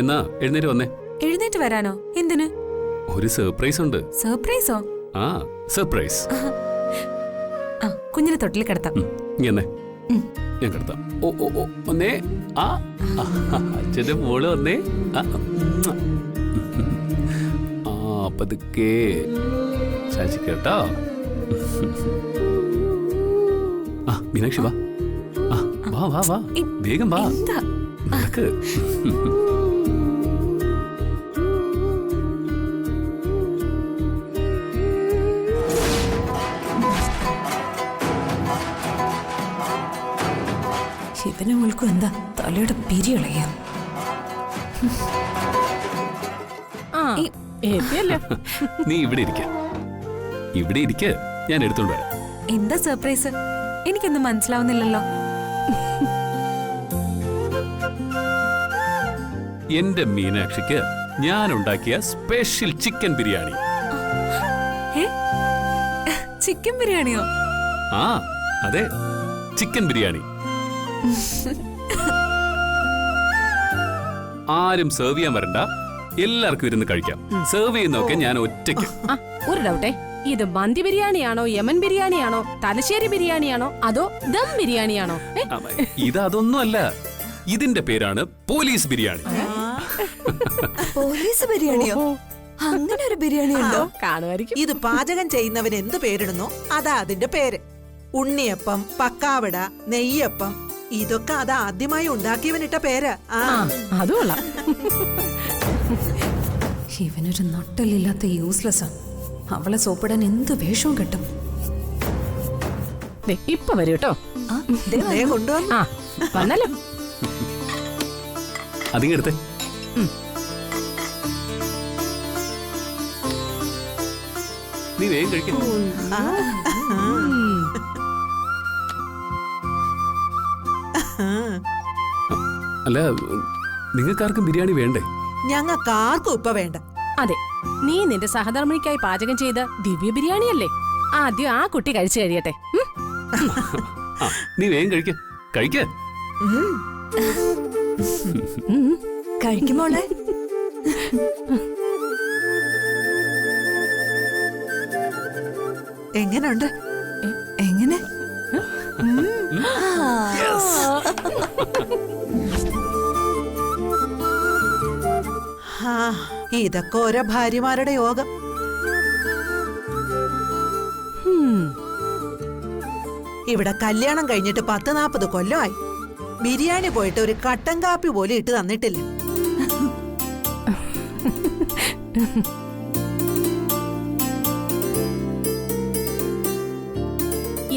എന്നാ എഴുന്നേറ്റ് വന്നേ. എഴുന്നേറ്റ് വരാനോ? എന്തിന്? ഒരു സർപ്രൈസ് ഉണ്ട്. സർപ്രൈസോ? ആ സർപ്രൈസ്. കുഞ്ഞിനെ തൊട്ടിൽ കിടത്താം. ഇങ്ങനെ ഞാൻ കിടത്താം. ഓ ഓ ഓ ഒന്നേ. ആ അച്ഛന്റെ മോള് വന്നേ. ആ പതുക്കെ ശാസിക്കട്ടോ. ആ മീനാക്ഷി വാ. വാ വാ വാ വേഗം വാ. നടക്ക്. ശിവനും മോൾക്കും എന്താ തലയുടെ പിരികളയാ. നീ ഇവിടെ ഇരിക്ക. ഇവിടെ ഇരിക്ക, ഞാൻ എടുത്തോണ്ട് വരാം. എന്താ സർപ്രൈസ്? എനിക്കൊന്നും മനസ്സിലാവുന്നില്ലല്ലോ. എന്റെ മീനാക്ഷിക്ക് ഞാൻ ഉണ്ടാക്കിയ സ്പെഷ്യൽ ചിക്കൻ ബിരിയാണി. ചിക്കൻ ബിരിയാണിയോ? ആ അതെ, ചിക്കൻ ബിരിയാണി. ആരും സെർവ് ചെയ്യാൻ വരണ്ട, എല്ലാവർക്കും ഇരുന്ന് കഴിക്കാം. സെർവ് ചെയ്യുന്നൊക്കെ ഞാൻ ഒറ്റയ്ക്ക്. ഒരു ഡൗട്ടേ, ഇത് മന്തി ബിരിയാണിയാണോ, യമൻ ബിരിയാണിയാണോ, തലശ്ശേരി ബിരിയാണിയാണോ, അതോ ദം ബിരിയാണിയാണോ? ഇതൊന്നും അല്ല, ഇതിന്റെ പേരാണ് പോലീസ് ബിരിയാണി. പോലീസ് ബിരിയാണിയോ? അങ്ങനെ ഒരു ബിരിയാണി ഉണ്ടോ? കാണുമായിരിക്കും. ഇത് പാചകം ചെയ്യുന്നവൻ എന്ത് പേരിടുന്നോ അതാ അതിന്റെ പേര്. ഉണ്ണിയപ്പം, പക്കാവട, നെയ്യപ്പം, ഇതൊക്കെ അത് ആദ്യമായി ഉണ്ടാക്കിയവനിട്ട പേര്. അതുകൊള്ളാം. ഇവനൊരു നട്ടലില്ലാത്ത യൂസ്ലെസ്സാ. അവളെ സോപ്പിടാൻ എന്ത് വേഷവും കിട്ടും. ഇപ്പൊ വരൂ കേട്ടോ. കൊണ്ടുവന്നു വന്നല്ലോ. അധികം എടുത്തേ. നീ വേഗം കഴിക്കും. അല്ല, നിങ്ങൾക്കാർക്കും ബിരിയാണി വേണ്ടേ? ഞങ്ങൾക്കാർക്കും ഇപ്പൊ വേണ്ട. അതെ, നീ നിന്റെ സഹധർമ്മിണിക്കായി പാചകം ചെയ്ത ദിവ്യ ബിരിയാണിയല്ലേ? ആദ്യം ആ കുട്ടി കഴിച്ചു കഴിയട്ടെ. നീ വേഗം കഴിക്ക. കഴിക്ക. കഴിക്കുമോളെ. എങ്ങനുണ്ട്? എങ്ങനെ? ഇതൊക്കെ ഓരോ ഭാര്യമാരുടെ യോഗം. ഇവിടെ കല്യാണം കഴിഞ്ഞിട്ട് 10-40 കൊല്ലമായി. ബിരിയാണി പോയിട്ട് ഒരു കട്ടൻ കാപ്പി പോലും ഇട്ട് തന്നിട്ടില്ല.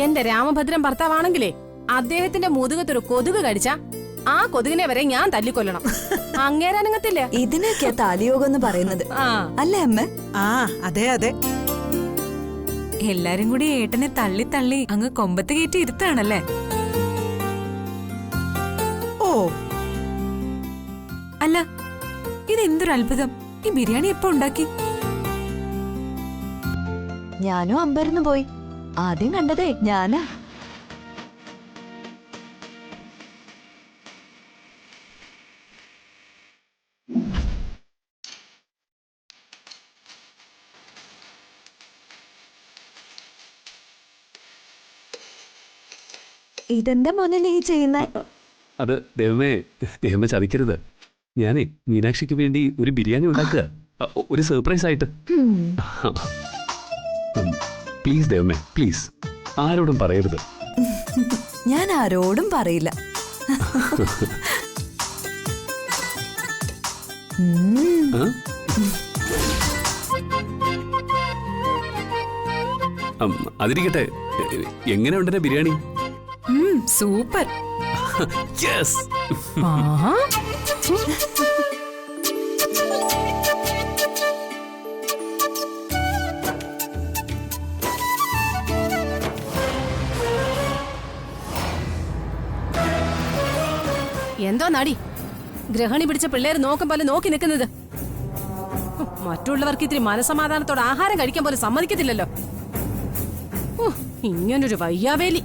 എന്റെ രാമഭദ്രൻ ഭർത്താവാണെങ്കിലേ അദ്ദേഹത്തിന്റെ മുതുകത്തൊരു കൊതുക് കടിച്ച ആ കൊതുകിനെ വരെ ഞാൻ തല്ലിക്കൊല്ലണം. അങ്ങേരാനങ്ങത്തില്ല. ഇതിനൊക്കെയാ താലിയോഗം എന്ന് പറയുന്നത്, അല്ലേ അമ്മ? അതെ അതെ. എല്ലാരും കൂടി ഏട്ടനെ തള്ളി തള്ളി അങ്ങ് കൊമ്പത്ത് കയറ്റി ഇരുത്താണല്ലേ? ഓ അല്ല, ഇതെന്തൊരു അത്ഭുതം. ഈ ബിരിയാണി എപ്പോ ഉണ്ടാക്കി? ഞാനും അമ്പരന്ന് പോയി. ആദ്യം കണ്ടതേ ഞാനാ. ഇതെന്താ മോനെ നീ ചെയ്യുന്ന? അത് ദൈവമേ ചതിക്കരുത്. ഞാനേ മീനാക്ഷിക്ക് വേണ്ടി ഒരു ബിരിയാണി ഉണ്ടാക്കുക, ഒരു സർപ്രൈസ് ആയിട്ട്. പ്ലീസ് ദൈവമേ, പ്ലീസ് ആരോടും പറയരുത്. ഞാൻ ആരോടും പറയില്ല. അതിരിക്കട്ടെ, എങ്ങനെയുണ്ടെന്നെ ബിരിയാണി? സൂപ്പർ. യെസ്. എന്തോ നാടി ഗ്രഹണി പിടിച്ച പിള്ളേർ നോക്കും പോലെ നോക്കി നിൽക്കുന്നത്. മറ്റുള്ളവർക്ക് ഇത്തിരി മനസമാധാനത്തോടെ ആഹാരം കഴിക്കാൻ പോലും സമ്മതിക്കത്തില്ലല്ലോ. ഇങ്ങനൊരു വയ്യാവേലി.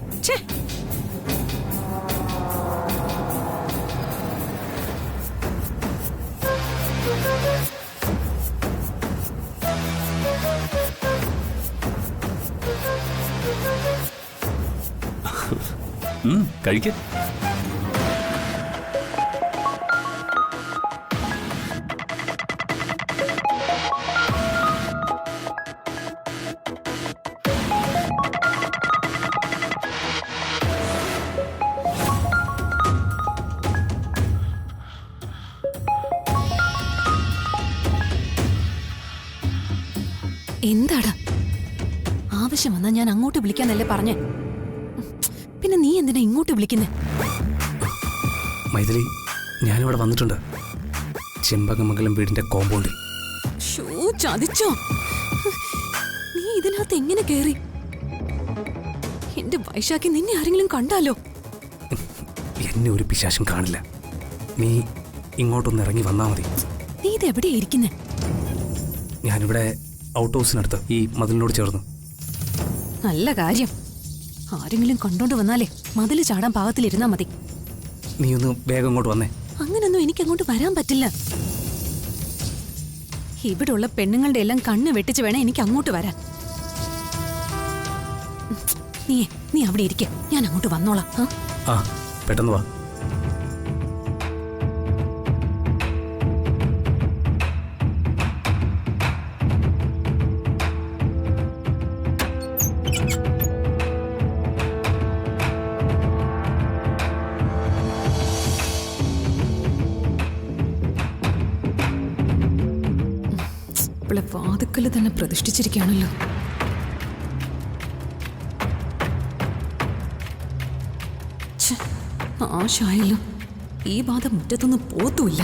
കഴിക്ക. എന്താടാ ആവശ്യം വന്നാ ഞാൻ അങ്ങോട്ട് വിളിക്കാന്നല്ലേ പറഞ്ഞേ? പിന്നെ നീ എന്തിനാ ഇങ്ങോട്ട് വിളിക്കുന്നേ? മൈഥിലി, ഞാനിവിടെ വന്നിട്ടുണ്ട്. ചെമ്പകമംഗലം വീടിന്റെ കോമ്പൗണ്ടിൽ. ഷോ, ചതിച്ചോ? നീ ഇതിനകത്ത് എങ്ങനെ കേറി? എന്റെ വൈശാഖി, നിന്നെ ആരെങ്കിലും കണ്ടാലോ? എന്നെ ഒരു പിശാശും കാണില്ല. നീ ഇങ്ങോട്ടൊന്ന് ഇറങ്ങി വന്നാ മതി. നീ ഇത് എവിടെയാ ഇരിക്കുന്നേ? ഞാനിവിടെ ഔട്ട് ഹൗസിനടുത്ത്, ഈ മതിലിനോട് ചേർന്ന്. നല്ല കാര്യം. ആരെങ്കിലും കണ്ടോണ്ട് വന്നാലേ മതില് ചാടാൻ പാകത്തിലിരുന്നാ മതി. നീ ഒന്ന് വേഗം ഇങ്ങോട്ട് വന്നേ. അങ്ങനൊന്നും എനിക്ക് അങ്ങോട്ട് വരാൻ പറ്റില്ല. ഇവിടെയുള്ള പെണ്ണുങ്ങളുടെ എല്ലാം കണ്ണ് വെട്ടിച്ച് വേണം എനിക്ക് അങ്ങോട്ട് വരാൻ. നീ അവിടെ ഇരിക്ക, ഞാൻ അങ്ങോട്ട് വന്നോളാം. ആ, പെട്ടെന്ന് വാ. ഇവിടെ വാതുക്കല് തന്നെ പ്രതിഷ്ഠിച്ചിരിക്കുകയാണല്ലോ. ആശായല്ലോ, ഈ ബാധ മുറ്റത്തൊന്നും പോത്തുമില്ല.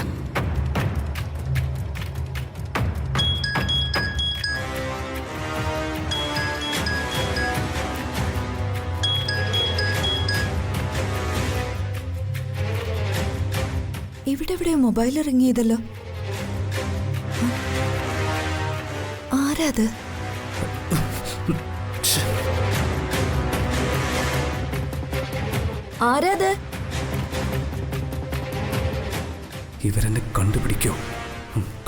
ഇവിടെ മൊബൈൽ ഇറങ്ങിയതല്ലോ. ആരാത്? ആരാത്? ഇവരെന്നെ കണ്ടുപിടിക്കോ?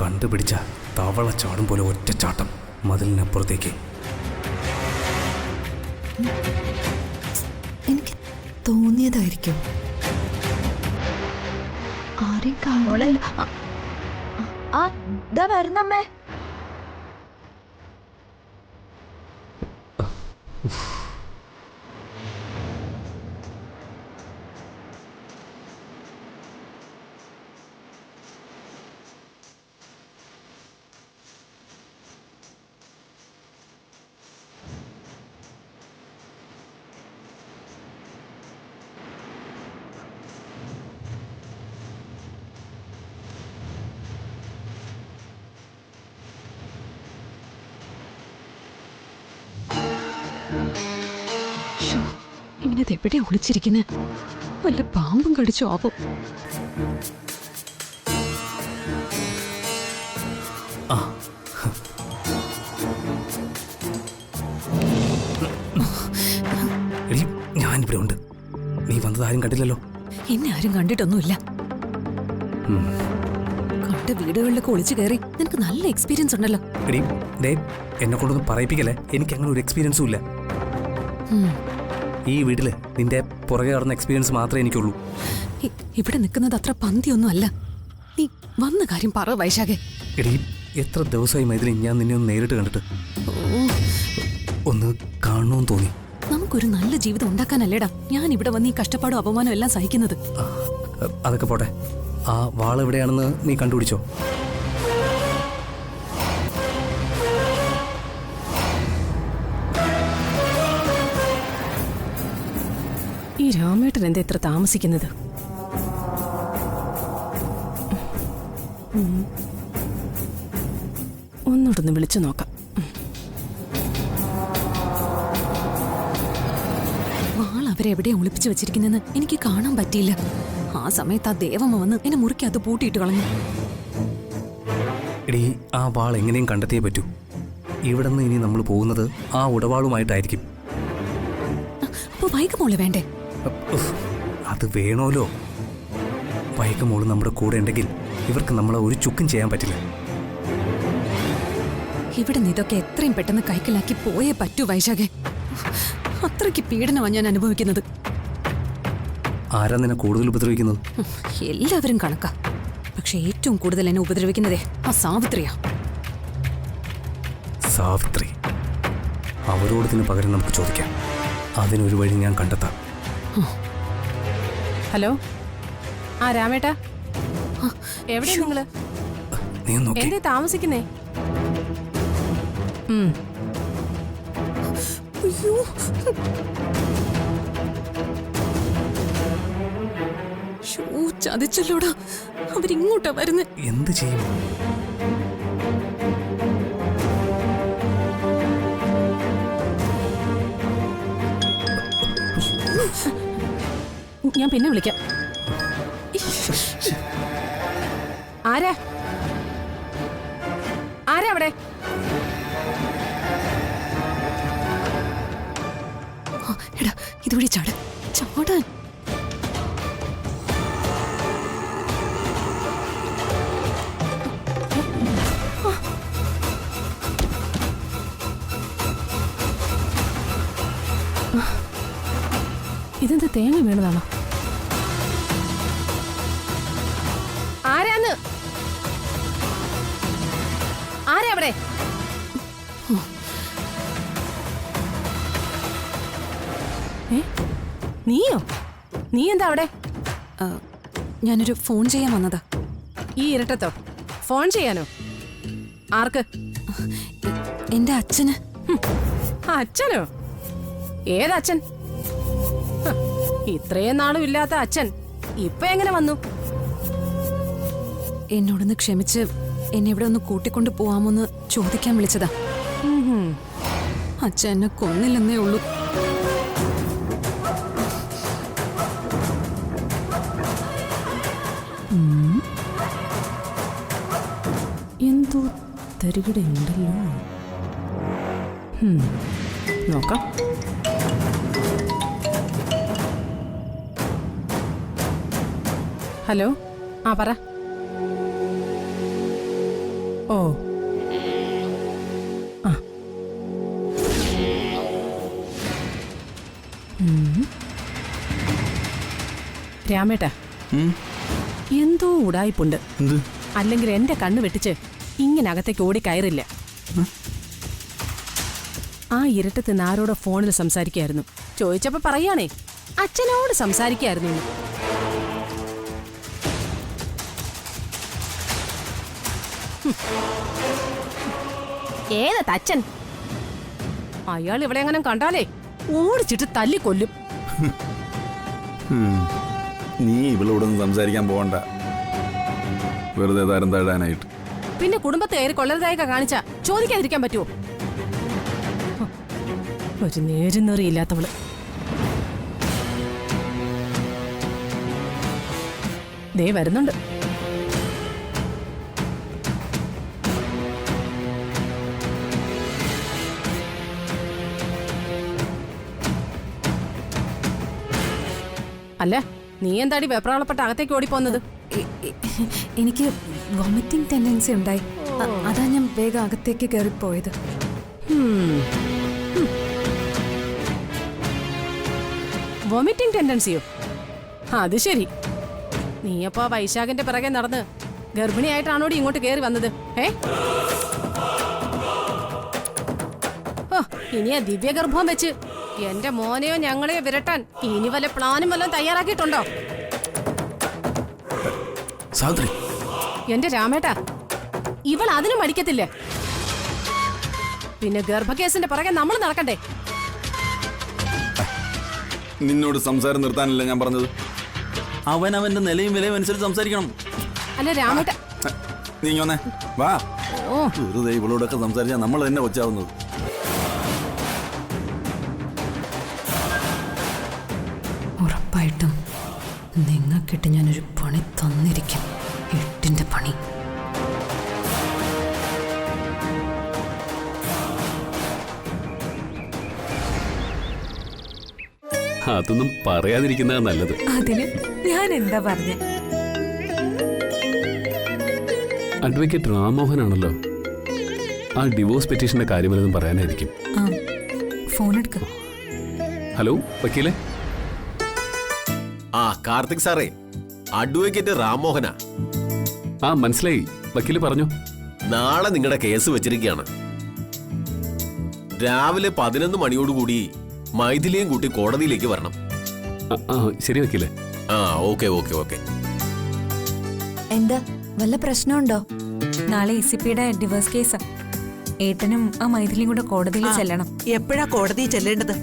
കണ്ടുപിടിച്ച തവള ചാടും പോലെ ഒറ്റ ചാട്ടം മതിലിനപ്പുറത്തേക്ക്. എനിക്ക് തോന്നിയതായിരിക്കും. ആരെയും കാണോളല്ല. ആ, ദാ വരുന്നമ്മേ. ഇങ്ങനെ എവിടെയാ ഒളിച്ചിരിക്കുന്നെ? വല്ല പാമ്പും കടിച്ചോ ആവും. ആ, എടീ, ഞാനിവിടെ ഉണ്ട്. നീ വന്നത് ആരും കണ്ടില്ലല്ലോ. എന്നെ ആരും കണ്ടിട്ടൊന്നുമില്ല. കണ്ട വീടുകളിലൊക്കെ ഒളിച്ചു കയറി നിനക്ക് നല്ല എക്സ്പീരിയൻസ് ഉണ്ടല്ലോ. എടീ, ദേ, എന്നെ കൊണ്ടൊന്നും പറയിപ്പിക്കല്ലേ. എനിക്ക് അങ്ങനെ ഒരു എക്സ്പീരിയൻസും ഇല്ല. ഈ വീട്ടില് നിന്റെ പുറകെ നടന്ന എക്സ്പീരിയൻസ് മാത്രമേ എനിക്കുള്ളൂ. ഇവിടെ നിൽക്കുന്നത് അത്ര പന്തിയൊന്നും അല്ല. നീ വന്ന കാര്യം പറ വൈശാഖേ. എടീ, എത്ര ദിവസമായി മൈഥിലി ഞാൻ നിന്നെ ഒന്ന് നേരിട്ട് കണ്ടിട്ട്. ഒന്ന് കാണണമെന്ന് തോന്നി. നമുക്കൊരു നല്ല ജീവിതം ഉണ്ടാക്കാനല്ലേടാ ഞാൻ ഇവിടെ വന്ന് ഈ കഷ്ടപ്പാടും അപമാനവും എല്ലാം സഹിക്കുന്നത്. അതൊക്കെ പോട്ടെ. ആ വാൾ എവിടെയാണെന്ന് നീ കണ്ടുപിടിച്ചോ? ഈ രാമേട്ടൻ എന്താ ഇത്ര താമസിക്കുന്നത്? ഒന്നുകൂടൊന്ന് വിളിച്ചു നോക്കാം. വാൾ അവരെവിടെയാ ഒളിപ്പിച്ചു വെച്ചിരിക്കുന്നെന്ന് എനിക്ക് കാണാൻ പറ്റിയില്ല. ആ സമയത്ത് ആ ദേവമ്മ വന്ന് എന്നെ മുറിക്കകത്ത് പൂട്ടിയിട്ട് കളഞ്ഞു. എടീ, ആ വാൾ എങ്ങനെയും കണ്ടെത്തിയേ പറ്റൂ. ഇവിടെ നിന്ന് ഇനി നമ്മൾ പോകുന്നത് ആ ഉടവാളുമായിട്ടായിരിക്കും. അപ്പൊ വൈകമോള് വേണ്ടേ? അത് വേണമല്ലോ. വൈകമോള് നമ്മുടെ കൂടെ ഉണ്ടെങ്കിൽ ഇവർക്ക് നമ്മളെ ഒരു ചുക്കും ചെയ്യാൻ പറ്റില്ല. ഇവിടെ നിന്ന് ഇതൊക്കെ എത്രയും പെട്ടെന്ന് കൈക്കലാക്കി പോയേ പറ്റൂ വൈശാഖേ. അത്രയ്ക്ക് പീഡനമാണ് ഞാൻ അനുഭവിക്കുന്നത്. ആരാ നിന്നെ കൂടുതൽ ഉപദ്രവിക്കുന്നത്? എല്ലാവരും കണക്കാ. പക്ഷെ ഏറ്റവും കൂടുതൽ എന്നെ ഉപദ്രവിക്കുന്നതേ ആ സാവിത്രിയാ. സാവിത്രി. അവരോട് ഇതിന് പകരം നമുക്ക് ചോദിക്കാം. അതിനൊരു വഴി ഞാൻ കണ്ടെത്താം. ഹലോ, ആ രാമേട്ടാ, എവിടെയാ നിങ്ങള്? നീ നോക്കി. എന്തേ താമസിക്കുന്നേ? അയ്യോ, ചതിച്ചല്ലോടാ. അവരിങ്ങോട്ടാ വരുന്നത്. എന്ത് ചെയ്യും? ഞാൻ പിന്നെ വിളിക്കാം. ആരാ ആരാ അവിടെ? എടാ, ഇതുവഴി ചാടാൻ. ഇതെന്താ തേങ്ങ വീണതാണോ? ആരാന്ന്? ആരാ അവിടെ? നീയോ? നീ എന്താ അവിടെ? ഞാനൊരു ഫോൺ ചെയ്യാൻ വന്നതാ. ഈ ഇരുട്ടത്തോ ഫോൺ ചെയ്യാനോ? ആർക്ക്? എന്റെ അച്ഛന്. അച്ഛനോ? ഏതച്ഛൻ? ഇത്രയും നാളും ഇല്ലാത്ത അച്ഛൻ ഇപ്പൊ എങ്ങനെ വന്നു? എന്നോടൊന്ന് ക്ഷമിച്ച് എന്നെ ഇവിടെ ഒന്ന് കൂട്ടിക്കൊണ്ട് പോവാമോന്ന് ചോദിക്കാൻ വിളിച്ചതാ. അച്ഛൻ എന്നെ കൊന്നില്ലെന്നേ ഉള്ളൂ. എന്തോ തരികിടയുണ്ടല്ലോ. നോക്കാം. ഹലോ, ആ പറ. ഓ ആ രാമേട്ടാ, എന്തോ ഉടായിപ്പുണ്ട്. അല്ലെങ്കിൽ എന്റെ കണ്ണ് വെട്ടിച്ച് ഇങ്ങനെ അകത്തേക്ക് ഓടി കയറില്ല. ആ ഇരുട്ടത്ത് ആരോടോ ഫോണിൽ സംസാരിക്കായിരുന്നു. ചോദിച്ചപ്പോ പറയാണേ അച്ഛനോട് സംസാരിക്കായിരുന്നു. ഏതാ അച്ഛൻ? അയാൾ ഇവിടെ എങ്ങനെ കണ്ടാലേ ഓടിച്ചിട്ട് തല്ലിക്കൊല്ലും. നീ ഇവളോടൊന്നും സംസാരിക്കാൻ പോകണ്ട, വെറുതെ തരം താഴാനായിട്ട്. പിന്നെ കുടുംബത്തെ കയറി കൊള്ളരുതായി കാണിച്ച ചോദിക്കാതിരിക്കാൻ പറ്റുമോ? ഒരു നേരുന്നറിയില്ലാത്തവള്. ദേ വരുന്നുണ്ട്. അല്ല, നീ എന്താടി വെപ്രാളപ്പെട്ട് അകത്തേക്ക് ഓടിപ്പോന്നത്? എനിക്ക് വോമിറ്റിംഗ് ടെൻഡൻസി ഉണ്ടായി. അതാ ഞാൻ വേഗം അകത്തേക്ക് കയറിപ്പോയത്. വോമിറ്റിംഗ് ടെൻഡൻസിയോ? അത് ശരി. നീയപ്പോ വൈശാഖിന്റെ പിറകെ നടന്ന് ഗർഭിണിയായിട്ടാണോടി ഇങ്ങോട്ട് കയറി വന്നത്? ഇനി ആ ദിവ്യഗർഭം വെച്ച് എന്റെ മോനെയോ ഞങ്ങളെയോ വിരട്ടാൻ ഇനി വല്ല പ്ലാനും വല്ലതും തയ്യാറാക്കിയിട്ടുണ്ടോ? എന്റെ രാമേട്ടാ, ഇവൾ അതിനും മടിക്കത്തില്ലേ? പിന്നെ ഗർഭകേസിന്റെ പുറകെ നമ്മൾ നടക്കണ്ടേ? നിന്നോട് സംസാരം നിർത്താനല്ല ഞാൻ പറഞ്ഞത്. അവന്റെ നിലയും വിലയും അനുസരിച്ച് സംസാരിക്കണം. അല്ല രാമേട്ട, നീ വന്നേ വാ. വെറുതെ ഇവളോടൊക്കെ സംസാരിച്ചാൽ നമ്മൾ തന്നെ കൊച്ചാവുന്നത്. ഉറപ്പായിട്ടും നിങ്ങൾക്കിട്ട് ഞാനൊരു പണി തന്നിരിക്കും. 8ന്റെ പണി. അതൊന്നും പറയാതിരിക്കുന്നതാ നല്ലത്. അതിന് ഞാൻ എന്താ പറഞ്ഞ? അഡ്വക്കേറ്റ് രാംമോഹൻ ആണല്ലോ. ആ ഡിവോഴ്സ് പെറ്റീഷന്റെ കാര്യം വല്ലതും പറയാനായിരിക്കും. ഫോൺ എടുക്ക. ഹലോ വക്കീലെ. ആ കാർത്തിക് സാറേ, അഡ്വക്കേറ്റ് രാംമോഹനാ. ആ മനസ്സിലായി, വക്കീല് പറഞ്ഞു. നാളെ നിങ്ങളുടെ കേസ് വെച്ചിരിക്കുകയാണ്. രാവിലെ 11 മണിയോടുകൂടി മൈഥിലിയും കൂട്ടി കോടതിയിലേക്ക് വരണം. ശരി വക്കീലെ. ആ ഓക്കെ ഓക്കെ ഓക്കെ. എന്താ വല്ല പ്രശ്നമുണ്ടോ? നാളെ ECPയുടെ ഡിവോഴ്സ് കേസാ. ഏട്ടനും ആ മൈഥിലിയും കൂടെ കോടതിയിൽ ചെല്ലണം. എപ്പോഴാ കോടതിയിൽ ചെല്ലേണ്ടത്?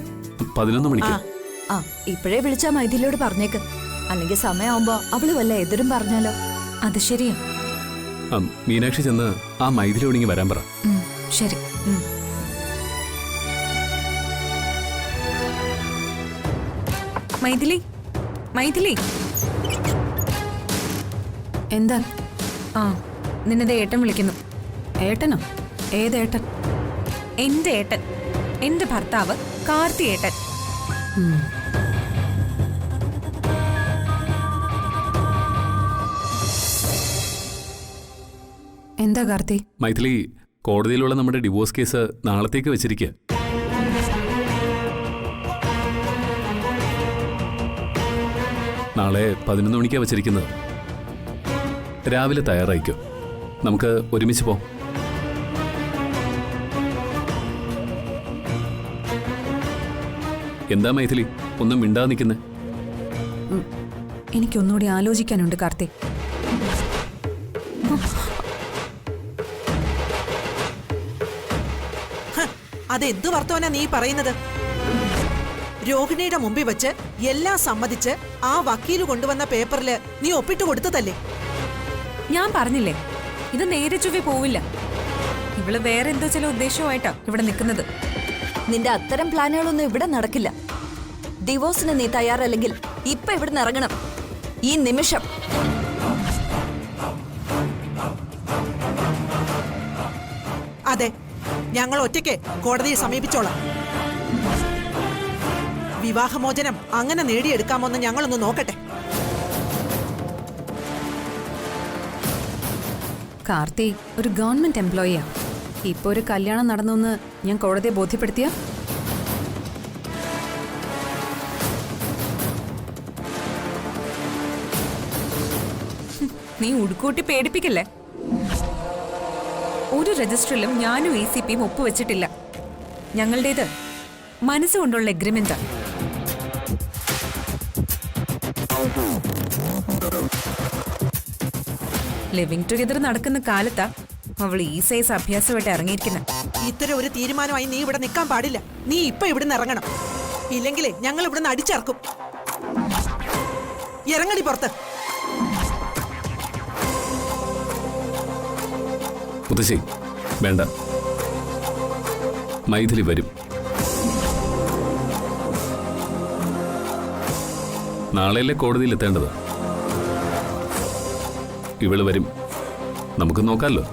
11 മണിക്ക്. ആ ഇപ്പോഴേ വിളിച്ചാ മൈഥിലിയോട് പറഞ്ഞേക്ക്. അല്ലെങ്കിൽ സമയമാവുമ്പോ അവള് വല്ല എതിരും പറഞ്ഞാലോ? അത് ശരിയാ. മീനാക്ഷി ചെന്ന് ആ മൈഥിലിയോടിങ്ങി വരാൻ പറ. ശരി. മൈഥിലി, മൈഥിലി. എന്താ? ആ നിന്നത് ഏട്ടൻ വിളിക്കുന്നു. ഏട്ടനോ? ഏതേട്ടൻ? എന്റെ ഏട്ടൻ, എന്റെ ഭർത്താവ് കാർത്തി ഏട്ടൻ. എന്താ കാർത്തി? മൈഥിലി, കോടതിയിലുള്ള നമ്മുടെ ഡിവോഴ്സ് കേസ് നാളത്തേക്ക് വെച്ചിരിക്കുക. നാളെ 11 മണിക്കാണ് വെച്ചിരിക്കുന്നത്. രാവിലെ തയ്യാറായിക്കോ, നമുക്ക് ഒരുമിച്ച് പോവാം. എന്താ മൈഥിലി ഒന്നും മിണ്ടാതെ നിൽക്കുന്നേ? എനിക്കൊന്നുകൂടി ആലോചിക്കാനുണ്ട് കാർത്തി. അതെന്തു വർത്തമാനാ നീ പറയുന്നത്? രോഹിണിയുടെ മുമ്പിൽ വെച്ച് എല്ലാം സമ്മതിച്ച് ആ വക്കീല് കൊണ്ടുവന്ന പേപ്പറില് നീ ഒപ്പിട്ട് കൊടുത്തതല്ലേ? ഞാൻ പറഞ്ഞില്ലേ, ഇത് നേരെ ചൊവ്വേ പോവില്ല. ഇവള് വേറെ എന്തോ ചില ഉദ്ദേശവുമായിട്ടാ ഇവിടെ നിൽക്കുന്നത്. നിന്റെ അത്തരം പ്ലാനുകളൊന്നും ഇവിടെ നടക്കില്ല. ഡിവോഴ്സിന് നീ തയ്യാറല്ലെങ്കിൽ ഇപ്പൊ ഇവിടുന്ന് ഇറങ്ങണം, ഈ നിമിഷം. അതെ, ഞങ്ങൾ ഒറ്റയ്ക്ക് കോടതിയെ സമീപിച്ചോളാം. വിവാഹമോചനം അങ്ങനെ നേടിയെടുക്കാമോന്ന് ഞങ്ങളൊന്ന് നോക്കട്ടെ. കാർത്തി ഒരു ഗവൺമെന്റ് എംപ്ലോയിയാ. ഇപ്പൊ ഒരു കല്യാണം നടന്നു ഞാൻ കോടതിയെ ബോധ്യപ്പെടുത്തിയ നീ ഉടുക്കൂട്ടി പേടിപ്പിക്കല്ലേ. ഒരു രജിസ്റ്ററിലും ഞാനും ECPയും ഒപ്പുവെച്ചിട്ടില്ല. ഞങ്ങളുടേത് മനസ്സുകൊണ്ടുള്ള എഗ്രിമെന്റാ. ലിവിംഗ് ടുഗെദർ നടക്കുന്ന കാലത്താ അവൾ ഈ സൈസ് അഭ്യാസമായിട്ട് ഇറങ്ങിയിരിക്കുന്നത്. ഇത്തരം ഒരു തീരുമാനമായി നീ ഇവിടെ നിൽക്കാൻ പാടില്ല. നീ ഇപ്പൊ ഇവിടുന്ന് ഇറങ്ങണം, ഇല്ലെങ്കിലേ ഞങ്ങൾ ഇവിടുന്ന് അടിച്ചിറക്കും. ഇറങ്ങടി പുറത്ത്. മുത്തശ്ശി വേണ്ട, മൈഥിലി വരും. നാളെയല്ലേ കോടതിയിൽ എത്തേണ്ടത്? ഇവള് വരും, നമുക്ക് നോക്കാമല്ലോ.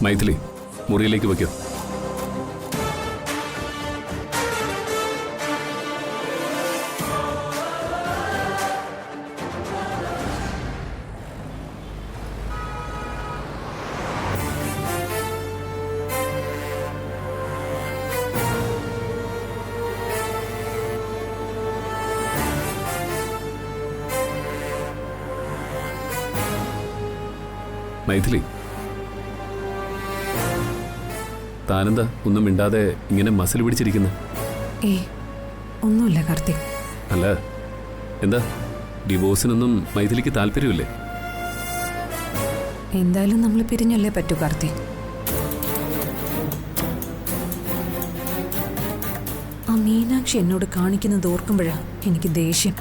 മൈഥിലി മുറിയിലേക്ക് വയ്ക്കോ. മൈഥിലി, താനെന്താ ഒന്നും മിണ്ടാതെ ഇങ്ങനെ മസിൽ പിടിച്ചിരിക്കുന്ന? ഒന്നുമില്ല കാർത്തി. അല്ല, എന്താ ഡിവോഴ്സിനൊന്നും മൈഥിലിക്ക് താല്പര്യമില്ലേ? എന്തായാലും നമ്മൾ പിരിഞ്ഞല്ലേ പറ്റൂ കാർത്തി. ആ മീനാക്ഷി എന്നോട് കാണിക്കുന്നത് ഓർക്കുമ്പോഴാ എനിക്ക് ദേഷ്യം.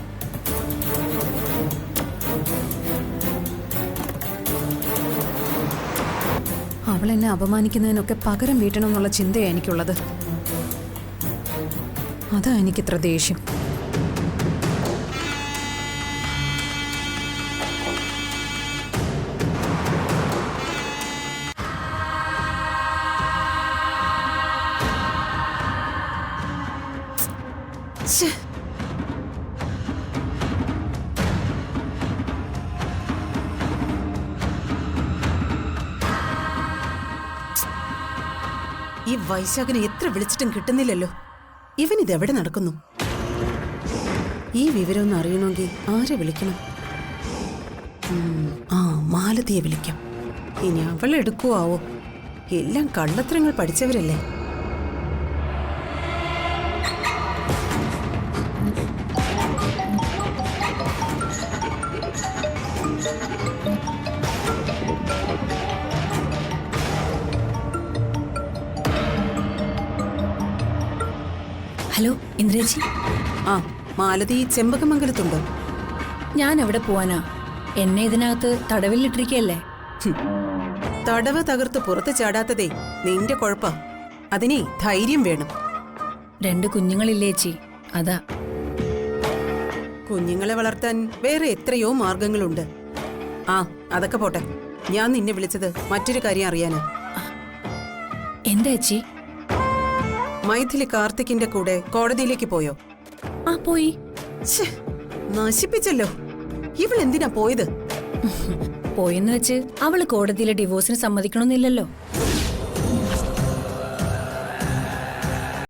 അവൾ എന്നെ അപമാനിക്കുന്നതിനൊക്കെ പകരം വീട്ടണം എന്നുള്ള ചിന്തയാണ് എനിക്കുള്ളത്. അതാ എനിക്കിത്ര ദേഷ്യം. ഈ വൈശാഖനെ എത്ര വിളിച്ചിട്ടും കിട്ടുന്നില്ലല്ലോ. ഇവൻ ഇതെവിടെ നടക്കുന്നു? ഈ വിവരം ഒന്ന് അറിയണമെങ്കിൽ ആരെ വിളിക്കണം? മാലതിയെ വിളിക്കാം. ഇനി അവൾ എടുക്കുവാവോ? എല്ലാം കള്ളത്തരങ്ങൾ പഠിച്ചവരല്ലേ. ഹലോ ഇന്ദ്രേച്ചി. മാലതി ചെമ്പകമംഗലത്തുണ്ടോ? ഞാൻ എവിടെ പോവാനാ? എന്നെ ഇതിനകത്ത് തടവിലിട്ടിരിക്കല്ലേ. തടവ് തകർത്ത് പുറത്ത് ചാടാത്തതേ നിന്റെ കുഴപ്പ. അതിനെ ധൈര്യം വേണം. 2 കുഞ്ഞുങ്ങളില്ലേച്ചി, അതാ. കുഞ്ഞുങ്ങളെ വളർത്താൻ വേറെ എത്രയോ മാർഗങ്ങളുണ്ട്. അതൊക്കെ പോട്ടെ. ഞാൻ നിന്നെ വിളിച്ചത് മറ്റൊരു കാര്യം അറിയാനാ. എന്താ ചേച്ചി? മൈഥിലി കാർത്തിക്കിന്റെ കൂടെ കോടതിയിലേക്ക് പോയോ? പോയി. നശിപ്പിച്ചല്ലോ. ഇവൾ എന്തിനാ പോയത്? പോയെന്ന് വെച്ച് അവള് കോടതിയിലെ ഡിവോഴ്സിന് സമ്മതിക്കണമെന്നില്ലല്ലോ.